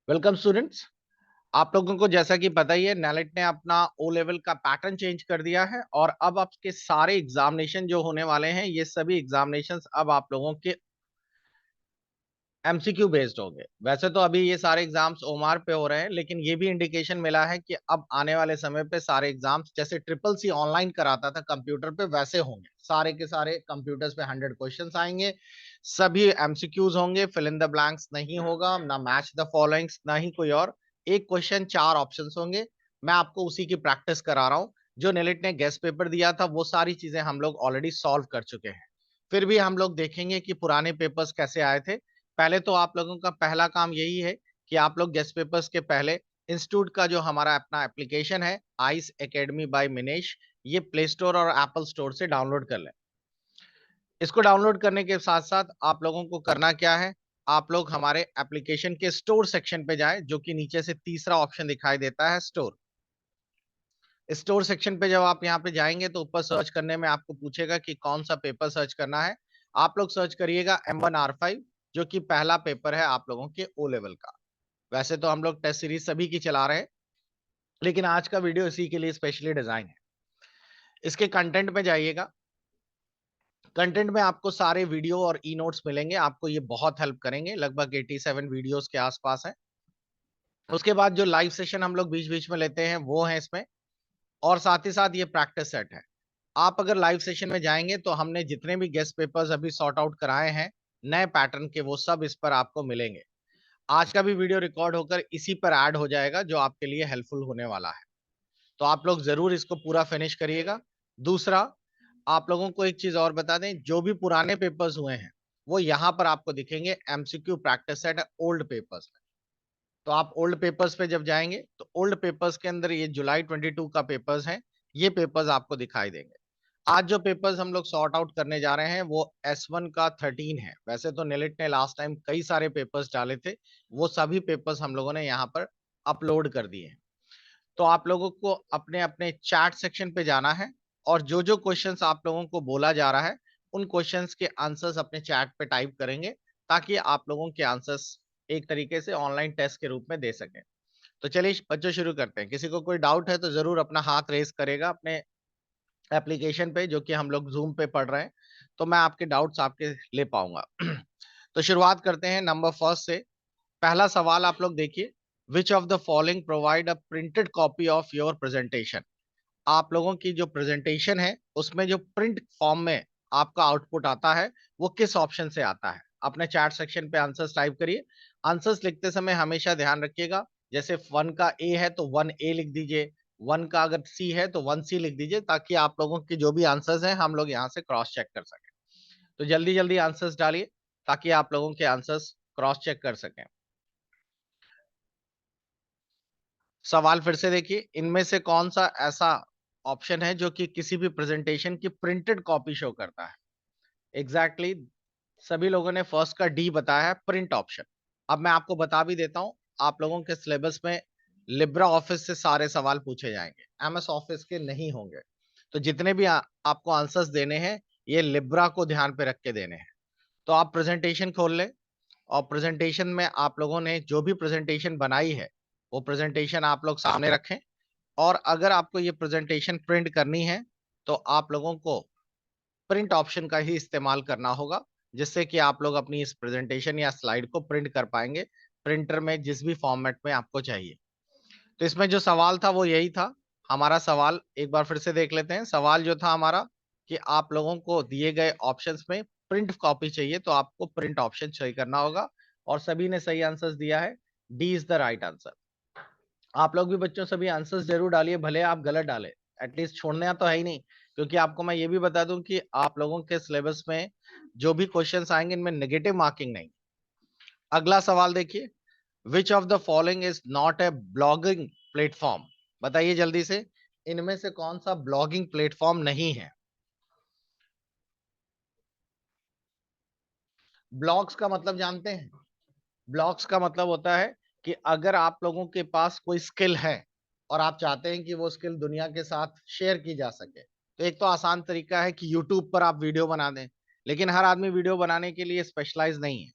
Welcome students. आप लोगों को जैसा कि पता ही है, नेलेट ने अपना ओ लेवल का पैटर्न चेंज कर दिया है और अब आपके सारे एग्जामिनेशन जो होने वाले हैं, ये सभी एग्जामिनेशंस अब आप लोगों के एमसीक्यू बेस्ड होंगे। वैसे तो अभी ये सारे एग्जाम्स ओमार पे हो रहे हैं, लेकिन ये भी इंडिकेशन मिला है कि अब आने वाले समय पे सारे एग्जाम्स जैसे ट्रिपल सी ऑनलाइन कराता था कंप्यूटर पे, वैसे होंगे। सारे के सारे कंप्यूटर्स पे 100 क्वेश्चंस आएंगे, सभी एमसीक्यूज होंगे, फिल इन द ब्लैंक्स नहीं होगा, ना मैच द फॉलोइंग्स, ना ही कोई और। एक क्वेश्चन 4 ऑप्शंस होंगे। मैं आपको उसी की प्रैक्टिस करा रहा हूँ। जो नेलिट ने गेस्ट पेपर दिया था वो सारी चीजें हम लोग ऑलरेडी सॉल्व कर चुके हैं। फिर भी हम लोग देखेंगे कि पुराने पेपर्स कैसे आए थे। पहले तो आप लोगों का पहला काम यही है कि आप लोग गेस्ट पेपर्स के पहले इंस्टीट्यूट का जो हमारा अपना एप्लीकेशन है, आइस एकेडमी बाय मिनेश, ये प्ले स्टोर और एप्पल स्टोर से डाउनलोड कर लें। इसको डाउनलोड करने के साथ साथ आप लोगों को करना क्या है, आप लोग हमारे एप्लीकेशन के स्टोर सेक्शन पे जाएं, जो कि नीचे से तीसरा ऑप्शन दिखाई देता है, स्टोर। स्टोर सेक्शन पे जब आप यहाँ पे जाएंगे तो ऊपर सर्च करने में आपको पूछेगा कि कौन सा पेपर सर्च करना है। आप लोग सर्च करिएगा M1R5, जो कि पहला पेपर है आप लोगों के ओ लेवल का। वैसे तो हम लोग टेस्ट सीरीज सभी की चला रहे हैं, लेकिन आज का वीडियो इसी के लिए स्पेशली डिजाइन है। इसके कंटेंट में जाइएगा। कंटेंट में आपको सारे वीडियो और ई नोट्स मिलेंगे, आपको ये बहुत हेल्प करेंगे। लगभग 87 वीडियोस के आसपास है। उसके बाद जो लाइव सेशन हम लोग बीच बीच में लेते हैं वो है इसमें, और साथ ही साथ ये प्रैक्टिस सेट है। आप अगर लाइव सेशन में जाएंगे तो हमने जितने भी गेस्ट पेपर्स अभी सॉर्ट आउट कराए हैं नए पैटर्न के, वो सब इस पर आपको मिलेंगे। आज का भी वीडियो रिकॉर्ड होकर इसी पर ऐड हो जाएगा, जो आपके लिए हेल्पफुल होने वाला है। तो आप लोग जरूर इसको पूरा फिनिश करिएगा। दूसरा, आप लोगों को एक चीज और बता दें, जो भी पुराने पेपर्स हुए हैं वो यहाँ पर आपको दिखेंगे, एमसीक्यू प्रैक्टिस सेट है ओल्ड पेपर्स में। तो आप ओल्ड पेपर्स पे जब जाएंगे तो ओल्ड पेपर्स के अंदर ये जुलाई 22 का पेपर्स है, ये पेपर्स आपको दिखाई देंगे। आज जो पेपर्स हम लोग सॉर्ट आउट करने जा रहे हैं वो S1 का 13 है। वैसे तो नेलिट ने लास्ट टाइम कई सारे पेपर्स डाले थे, वो सभी पेपर्स हम लोगों ने यहाँ पर अपलोड कर दिए हैं। तो आप लोगों को अपने अपने चैट सेक्शन पे जाना है, और जो जो क्वेश्चंस आप लोगों को बोला जा रहा है उन क्वेश्चंस के आंसर्स अपने चैट पे टाइप करेंगे, ताकि आप लोगों के आंसर्स एक तरीके से ऑनलाइन टेस्ट के रूप में दे सकें। तो चलिए बच्चों शुरू करते हैं। किसी को कोई डाउट है तो जरूर अपना हाथ रेस करेगा अपने एप्लीकेशन पे, जो कि हम लोग जूम पे पढ़ रहे हैं, तो मैं आपके डाउट्स आपके ले पाऊंगा। तो शुरुआत करते हैं नंबर फर्स्ट से। पहला सवाल आप लोग देखिए, which of the following provide a printed copy of your presentation. आप लोगों की जो प्रेजेंटेशन है उसमें जो प्रिंट फॉर्म में आपका आउटपुट आता है वो किस ऑप्शन से आता है। अपने चैट सेक्शन पे आंसर्स टाइप करिए। आंसर्स लिखते समय हमेशा ध्यान रखिएगा, जैसे 1 का ए है तो 1A लिख दीजिए, 1 का अगर सी है तो 1C लिख दीजिए, ताकि आप लोगों के जो भी आंसर्स हैं हम लोग यहाँ से क्रॉस चेक कर सकें। तो जल्दी जल्दी आंसर्स डालिए ताकि आप लोगों के आंसर्स क्रॉस चेक कर सकें। सवाल फिर से देखिए, इनमें से कौन सा ऐसा ऑप्शन है जो कि किसी भी प्रेजेंटेशन की प्रिंटेड कॉपी शो करता है। एग्जैक्टली सभी लोगों ने फर्स्ट का डी बताया है, प्रिंट ऑप्शन। अब मैं आपको बता भी देता हूं, आप लोगों के सिलेबस में लिब्रा ऑफिस से सारे सवाल पूछे जाएंगे, एमएस ऑफिस के नहीं होंगे। तो जितने भी आपको आंसर्स देने हैं ये लिब्रा को ध्यान पे रख के देने हैं। तो आप प्रेजेंटेशन खोल लें, और प्रेजेंटेशन में आप लोगों ने जो भी प्रेजेंटेशन बनाई है वो प्रेजेंटेशन आप लोग सामने रखें। और अगर आपको ये प्रेजेंटेशन प्रिंट करनी है तो आप लोगों को प्रिंट ऑप्शन का ही इस्तेमाल करना होगा, जिससे कि आप लोग अपनी इस प्रेजेंटेशन या स्लाइड को प्रिंट कर पाएंगे प्रिंटर में, जिस भी फॉर्मेट में आपको चाहिए। तो इसमें जो सवाल था वो यही था। हमारा सवाल एक बार फिर से देख लेते हैं। सवाल जो था हमारा कि आप लोगों को दिए गए ऑप्शंस में प्रिंट कॉपी चाहिए, तो आपको प्रिंट ऑप्शन सही करना होगा, और सभी ने सही आंसर्स दिया है। D is the right answer. आप लोग भी बच्चों सभी आंसर्स जरूर डालिए, भले आप गलत डालें, एटलीस्ट छोड़ना तो है ही नहीं। क्योंकि आपको मैं ये भी बता दूं कि आप लोगों के सिलेबस में जो भी क्वेश्चंस आएंगे इनमें नेगेटिव मार्किंग नहीं। अगला सवाल देखिए, which of the following is not a blogging platform. बताइए जल्दी से, इनमें से कौन सा ब्लॉगिंग प्लेटफॉर्म नहीं है। ब्लॉग्स का मतलब जानते हैं? ब्लॉग्स का मतलब होता है कि अगर आप लोगों के पास कोई स्किल है और आप चाहते हैं कि वो स्किल दुनिया के साथ शेयर की जा सके, तो एक तो आसान तरीका है कि यूट्यूब पर आप वीडियो बना दें, लेकिन हर आदमी वीडियो बनाने के लिए स्पेशलाइज नहीं है।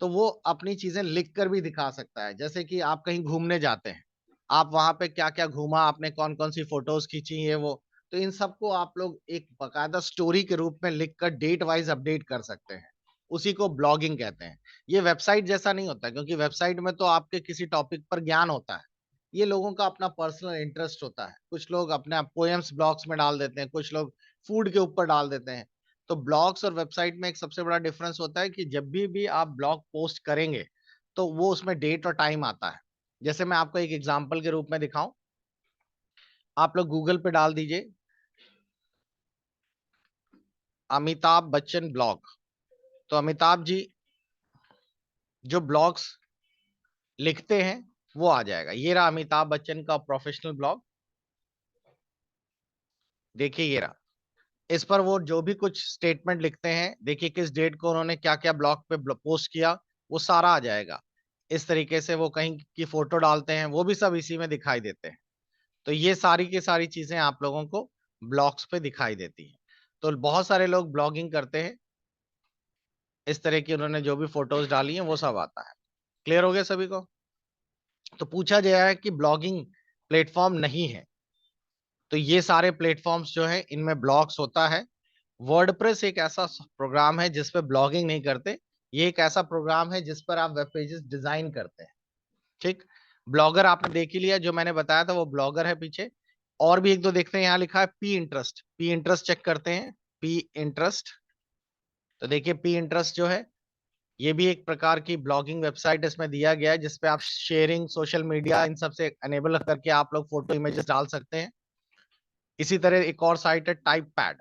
तो वो अपनी चीजें लिख कर भी दिखा सकता है। जैसे कि आप कहीं घूमने जाते हैं, आप वहां पे क्या क्या घूमा, आपने कौन कौन सी फोटोज खींची है वो, तो इन सबको आप लोग एक बकायदा स्टोरी के रूप में लिखकर डेट वाइज अपडेट कर सकते हैं। उसी को ब्लॉगिंग कहते हैं। ये वेबसाइट जैसा नहीं होता, क्योंकि वेबसाइट में तो आपके किसी टॉपिक पर ज्ञान होता है, ये लोगों का अपना पर्सनल इंटरेस्ट होता है। कुछ लोग अपने पोएम्स ब्लॉग्स में डाल देते हैं, कुछ लोग फूड के ऊपर डाल देते हैं। तो ब्लॉग्स और वेबसाइट में एक सबसे बड़ा डिफरेंस होता है कि जब भी आप ब्लॉग पोस्ट करेंगे तो वो उसमें डेट और टाइम आता है। जैसे मैं आपको एक एग्जांपल के रूप में दिखाऊं, आप लोग गूगल पे डाल दीजिए अमिताभ बच्चन ब्लॉग, तो अमिताभ जी जो ब्लॉग्स लिखते हैं वो आ जाएगा। ये रहा अमिताभ बच्चन का प्रोफेशनल ब्लॉग, देखिए ये रहा। इस पर वो जो भी कुछ स्टेटमेंट लिखते हैं, देखिए किस डेट को उन्होंने क्या क्या ब्लॉग पे पोस्ट किया, वो सारा आ जाएगा। इस तरीके से वो कहीं की फोटो डालते हैं, वो भी सब इसी में दिखाई देते हैं। तो ये सारी की सारी चीजें आप लोगों को ब्लॉग्स पे दिखाई देती हैं। तो बहुत सारे लोग ब्लॉगिंग करते हैं, इस तरह की उन्होंने जो भी फोटोज डाली हैं वो सब आता है। क्लियर हो गया सभी को? तो पूछा गया है कि ब्लॉगिंग प्लेटफॉर्म नहीं है, तो ये सारे प्लेटफॉर्म्स जो है इनमें ब्लॉग्स होता है। वर्डप्रेस एक ऐसा प्रोग्राम है जिस पे ब्लॉगिंग नहीं करते, ये एक ऐसा प्रोग्राम है जिस पर आप वेब पेजेस डिजाइन करते हैं। ठीक। ब्लॉगर आपने देख ही लिया, जो मैंने बताया था वो ब्लॉगर है पीछे। और भी एक दो देखते हैं, यहाँ लिखा है P interest, P interest check करते हैं। पी इंटरेस्ट, तो देखिए पी इंटरेस्ट जो है ये भी एक प्रकार की ब्लॉगिंग वेबसाइट इसमें दिया गया है, जिसपे आप शेयरिंग सोशल मीडिया इन सब से एनेबल करके आप लोग फोटो इमेजेस डाल सकते हैं। इसी तरह एक और साइट है टाइप पैड,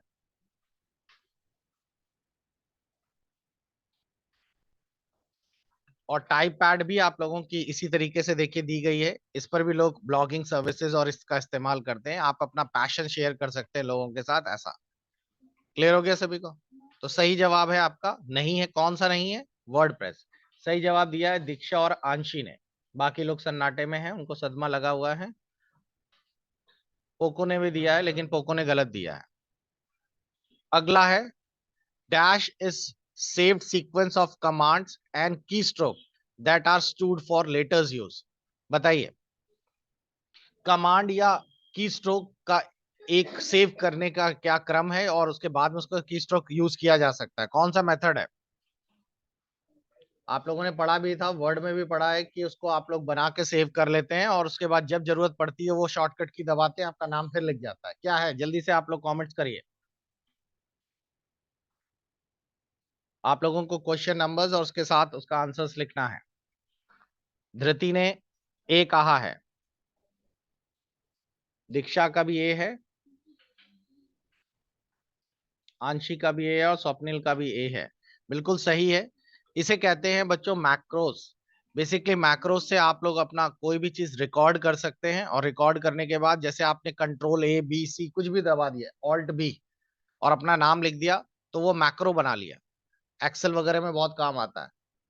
और टाइप पैड भी आप लोगों की इसी तरीके से देखिए दी गई है। इस पर भी लोग ब्लॉगिंग सर्विसेज और इसका इस्तेमाल करते हैं, आप अपना पैशन शेयर कर सकते हैं लोगों के साथ ऐसा। क्लियर हो गया सभी को? तो सही जवाब है आपका नहीं है। कौन सा नहीं है? वर्डप्रेस। सही जवाब दिया है दीक्षा और आंशी ने, बाकी लोग सन्नाटे में हैं, उनको सदमा लगा हुआ है। पोको ने भी दिया है, लेकिन पोको ने गलत दिया है। अगला है dash is saved sequence of commands and keystroke that are stored for letters use। बताइए, कमांड या की स्ट्रोक का एक सेव करने का क्या क्रम है और उसके बाद में उसका की स्ट्रोक यूज किया जा सकता है, कौन सा मेथड है? आप लोगों ने पढ़ा भी था, वर्ड में भी पढ़ा है कि उसको आप लोग बना के सेव कर लेते हैं और उसके बाद जब जरूरत पड़ती है वो शॉर्टकट की दबाते हैं, आपका नाम फिर लिख जाता है। क्या है? जल्दी से आप लोग कमेंट्स करिए। आप लोगों को क्वेश्चन नंबर्स और उसके साथ उसका आंसर्स लिखना है। धृति ने ए कहा है, दीक्षा का भी ए है, आंशी का भी ए है और स्वप्निल का भी ए है। बिल्कुल सही है। इसे कहते हैं बच्चों मैक्रोस। बेसिकली मैक्रोस से आप लोग अपना कोई भी चीज रिकॉर्ड कर सकते हैं, और रिकॉर्ड करने के बाद जैसे आपने कंट्रोल ए बी सी कुछ भी दबा दिया, ऑल्ट बी, और अपना नाम लिख दिया, तो वो मैक्रो बना लिया। एक्सेल वगैरह में बहुत काम आता है।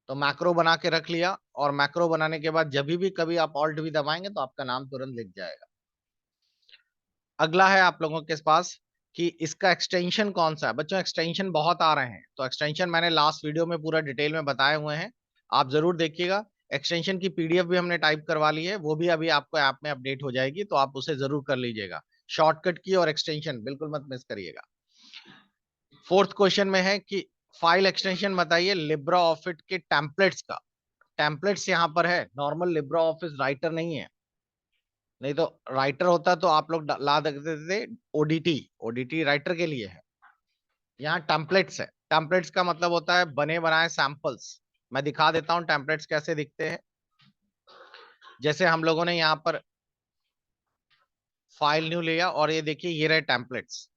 तो मैक्रो बना के रख लिया, और मैक्रो बनाने के बाद जब भी कभी आप ऑल्ट भी दबाएंगे तो आपका नाम तुरंत लिख जाएगा। अगला है आप लोगों के पास कि इसका एक्सटेंशन कौन सा है। बच्चों एक्सटेंशन बहुत आ रहे हैं, तो एक्सटेंशन मैंने लास्ट वीडियो में पूरा डिटेल में बताए हुए हैं, आप जरूर देखिएगा। एक्सटेंशन की पीडीएफ भी हमने टाइप करवा ली है, वो भी अभी आपको ऐप में अपडेट हो जाएगी, तो आप उसे जरूर कर लीजिएगा। शॉर्टकट की और एक्सटेंशन बिल्कुल मत मिस करिएगा। फोर्थ क्वेश्चन में है कि फाइल एक्सटेंशन बताइए लिब्रा ऑफिस के टेम्पलेट्स का। टेम्पलेट्स यहाँ पर है, नॉर्मल लिब्रा ऑफिस राइटर नहीं है। नहीं तो राइटर होता तो आप लोग ला देते थे ओडीटी, ओडीटी राइटर के लिए है। यहाँ टेम्पलेट्स है। टेम्पलेट्स का मतलब होता है बने बनाए सैंपल्स। मैं दिखा देता हूँ टेम्पलेट्स कैसे दिखते हैं। जैसे हम लोगों ने यहाँ पर फाइल न्यू लिया, और ये देखिए ये रहे टेम्पलेट्स।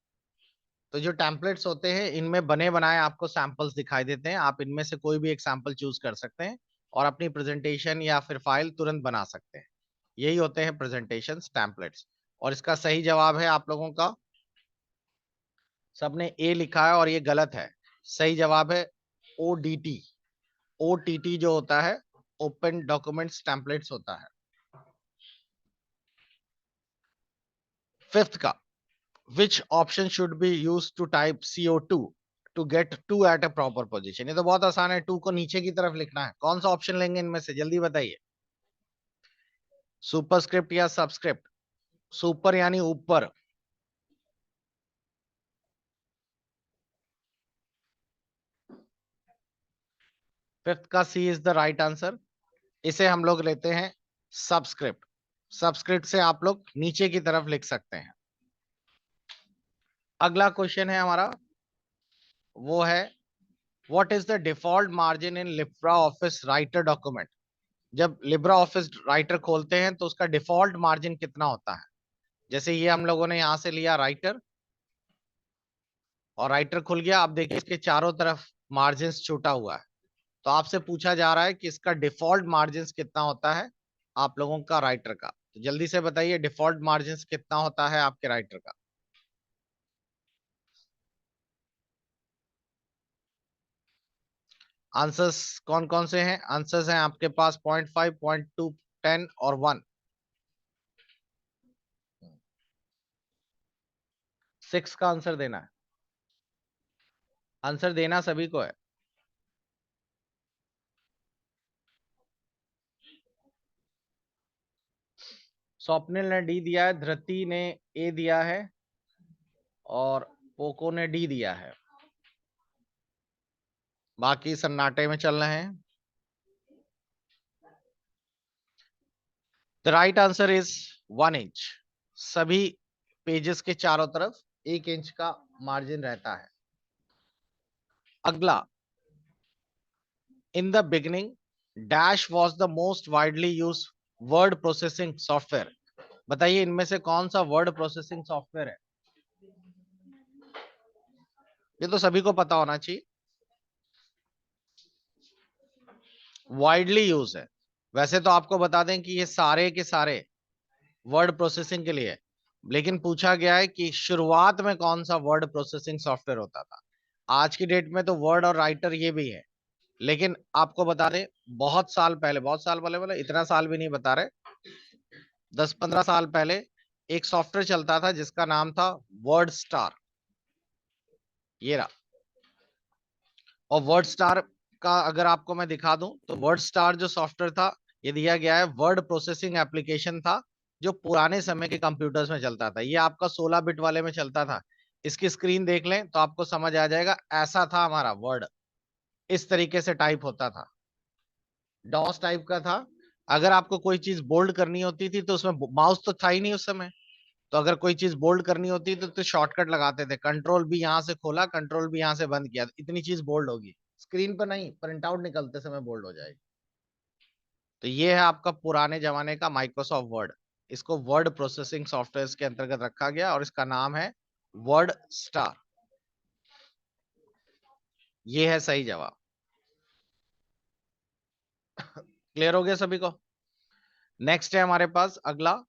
तो जो टेम्पलेट्स होते हैं इनमें बने बनाए आपको सैंपल्स दिखाई देते हैं, आप इनमें से कोई भी एक सैंपल चूज कर सकते हैं और अपनी प्रेजेंटेशन या फिर फाइल तुरंत बना सकते हैं। यही होते हैं प्रेजेंटेशन टेम्पलेट्स। और इसका सही जवाब है आप लोगों का, सबने ए लिखा है और ये गलत है। सही जवाब है ओडीटी। ओटीटी जो होता है ओपन डॉक्यूमेंट्स टेम्पलेट्स होता है। फिफ्थ का, which option should be used to type CO2 to get to at a proper position. ये तो बहुत आसान है, टू को नीचे की तरफ लिखना है। कौन सा ऑप्शन लेंगे इनमें से, जल्दी बताइए। सुपरस्क्रिप्ट या सबस्क्रिप्ट? सुपर यानी ऊपर, फिफ्थ का सी इज द राइट आंसर। इसे हम लोग लेते हैं सबस्क्रिप्ट। सबस्क्रिप्ट से आप लोग नीचे की तरफ लिख सकते हैं। अगला क्वेश्चन है हमारा, वो है what is the default margin in Libra office writer document. जब लिब्रा ऑफिस राइटर खोलते हैं तो उसका डिफॉल्ट मार्जिन कितना होता है। जैसे ये हम लोगों ने यहां से लिया राइटर, और राइटर खुल गया। आप देखिए इसके चारों तरफ मार्जिन छूटा हुआ है। तो आपसे पूछा जा रहा है कि इसका डिफॉल्ट मार्जिन कितना होता है आप लोगों का राइटर का। तो जल्दी से बताइए डिफॉल्ट मार्जिन कितना होता है आपके राइटर का। आंसर्स कौन कौन से हैं? आंसर्स हैं आपके पास 0.5, 0.2, 10 और 1। 6 का आंसर देना है। आंसर देना सभी को है। स्वप्निल ने डी दिया है, धृति ने ए दिया है, और पोको ने डी दिया है। बाकी सन्नाटे में चल रहे हैं। The right answer is 1 inch. सभी पेजेस के चारों तरफ 1 इंच का मार्जिन रहता है। अगला, in the beginning dash was the most widely use word processing software. बताइए इनमें से कौन सा वर्ड प्रोसेसिंग सॉफ्टवेयर है। ये तो सभी को पता होना चाहिए, वाइडली यूज है। वैसे तो आपको बता दें कि ये सारे के सारे वर्ड प्रोसेसिंग के लिए है, लेकिन पूछा गया है कि शुरुआत में कौन सा वर्ड प्रोसेसिंग सॉफ्टवेयर होता था। आज की डेट में तो वर्ड और राइटर ये भी है, लेकिन आपको बता दें बहुत साल पहले, बहुत साल पहले बोले, इतना साल भी नहीं बता रहे, 10-15 साल पहले एक सॉफ्टवेयर चलता था जिसका नाम था वर्ड स्टार। ये रहा। और वर्ड स्टार का अगर आपको मैं दिखा दूं तो वर्ड स्टार जो सॉफ्टवेयर था, ये दिया गया है वर्ड प्रोसेसिंग एप्लीकेशन था जो पुराने समय के कंप्यूटर्स में चलता था। ये आपका 16 बिट वाले में चलता था। इसकी स्क्रीन देख लें तो आपको समझ आ जाएगा। ऐसा था हमारा वर्ड, इस तरीके से टाइप होता था, डॉस टाइप का था। अगर आपको कोई चीज बोल्ड करनी होती थी तो उसमें माउस तो था ही नहीं उस समय। तो अगर कोई चीज बोल्ड करनी होती तो शॉर्टकट लगाते थे, कंट्रोल भी यहाँ से खोला, कंट्रोल भी यहाँ से बंद किया, इतनी चीज बोल्ड होगी। स्क्रीन पर नहीं, प्रिंट आउट निकलते समय बोल्ड हो जाएगी। तो ये है आपका पुराने जमाने का माइक्रोसॉफ्ट वर्ड। इसको वर्ड प्रोसेसिंग सॉफ्टवेयर के अंतर्गत रखा गया और इसका नाम है वर्ड स्टार। ये है सही जवाब। क्लियर हो गया सभी को? नेक्स्ट है हमारे पास अगला,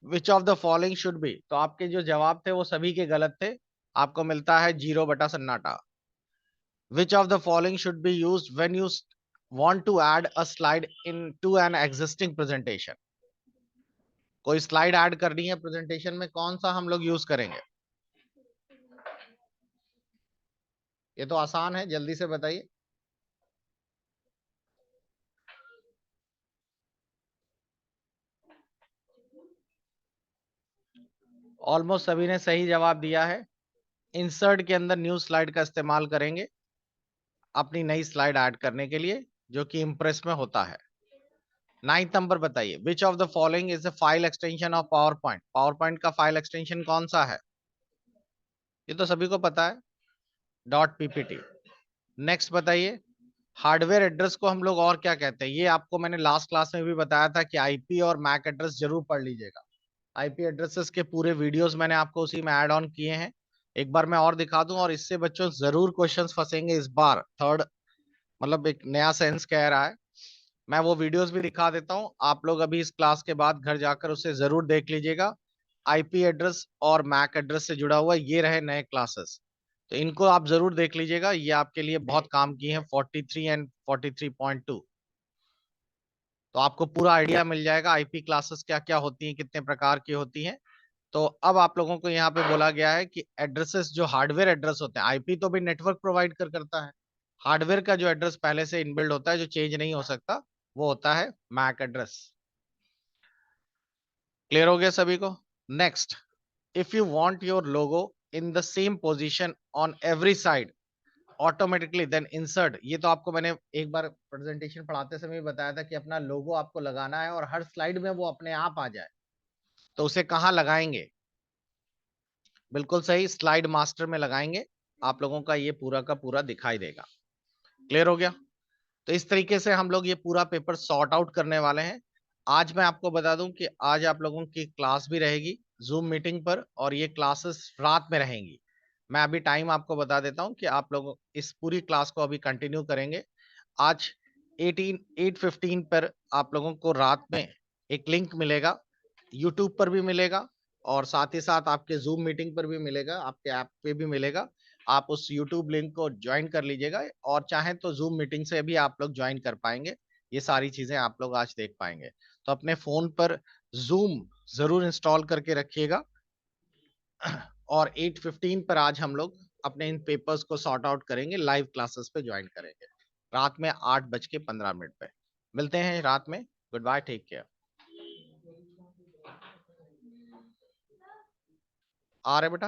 which of the following should be. तो आपके जो जवाब थे वो सभी के गलत थे। आपको मिलता है 0/सन्नाटा। Which of the following should be used when you want to add a slide into an existing presentation? कोई स्लाइड ऐड करनी है प्रेजेंटेशन में, कौन सा हम लोग यूज करेंगे? ये तो आसान है, जल्दी से बताइए। ऑलमोस्ट सभी ने सही जवाब दिया है। इंसर्ट के अंदर न्यू स्लाइड का इस्तेमाल करेंगे अपनी नई स्लाइड ऐड करने के लिए, जो कि इंप्रेस में होता है। 9th नंबर बताइए, which of the following is the file extension of power point. Power point का फाइल एक्सटेंशन कौन सा है? ये तो सभी को पता है, डॉट पीपीटी। नेक्स्ट बताइए, हार्डवेयर एड्रेस को हम लोग और क्या कहते हैं? ये आपको मैंने लास्ट क्लास में भी बताया था कि आईपी और मैक एड्रेस जरूर पढ़ लीजिएगा। आईपी एड्रेसेस के पूरे वीडियोस मैंने आपको उसी में ऐड ऑन किए हैं। एक बार मैं और दिखा दूं, और इससे बच्चों जरूर क्वेश्चंस फंसेंगे इस बार। थर्ड मतलब एक नया सेंस कह रहा है। मैं वो वीडियोस भी दिखा देता हूं, आप लोग अभी इस क्लास के बाद घर जाकर उसे जरूर देख लीजिएगा। आईपी एड्रेस और मैक एड्रेस से जुड़ा हुआ ये रहे नए क्लासेस, तो इनको आप जरूर देख लीजिएगा। ये आपके लिए बहुत काम की है, 43 एंड 43.2। तो आपको पूरा आइडिया मिल जाएगा आईपी क्लासेस क्या क्या होती हैं, कितने प्रकार की होती हैं। तो अब आप लोगों को यहाँ पे बोला गया है कि एड्रेसेस जो हार्डवेयर एड्रेस होते हैं, आईपी तो भी नेटवर्क प्रोवाइड करता है, हार्डवेयर का जो एड्रेस पहले से इनबिल्ड होता है जो चेंज नहीं हो सकता, वो होता है मैक एड्रेस। क्लियर हो गया सभी को? Next, if you want your logo in the same position on every side automatically then insert, ये तो आपको मैंने एक बार प्रेजेंटेशन पढ़ाते समय बताया था कि अपना लोगो आपको लगाना है और हर स्लाइड में वो अपने आप आ जाए, तो उसे कहाँ लगाएंगे? बिल्कुल सही, स्लाइड मास्टर में लगाएंगे, आप लोगों का ये पूरा का पूरा दिखाई देगा। क्लियर हो गया? तो इस तरीके से हम लोग ये पूरा पेपर सॉर्ट आउट करने वाले हैं। आज मैं आपको बता दूं कि आज आप लोगों की क्लास भी रहेगी जूम मीटिंग पर, और ये क्लासेस रात में रहेंगी। मैं अभी टाइम आपको बता देता हूं कि आप लोग इस पूरी क्लास को अभी कंटिन्यू करेंगे। आज 8:15 पर आप लोगों को रात में एक लिंक मिलेगा, यूट्यूब पर भी मिलेगा और साथ ही साथ आपके जूम मीटिंग पर भी मिलेगा, आपके ऐप पे भी मिलेगा। आप उस यूट्यूब लिंक को ज्वाइन कर लीजिएगा और चाहें तो जूम मीटिंग से भी आप लोग ज्वाइन कर पाएंगे। ये सारी चीजें आप लोग आज देख पाएंगे। तो अपने फोन पर जूम जरूर इंस्टॉल करके रखिएगा और 8:15 पर आज हम लोग अपने इन पेपर्स को सॉर्ट आउट करेंगे, लाइव क्लासेस पे ज्वाइन करेंगे रात में 8:15 पे। मिलते हैं रात में। Good bye, take care. आ रहे बेटा?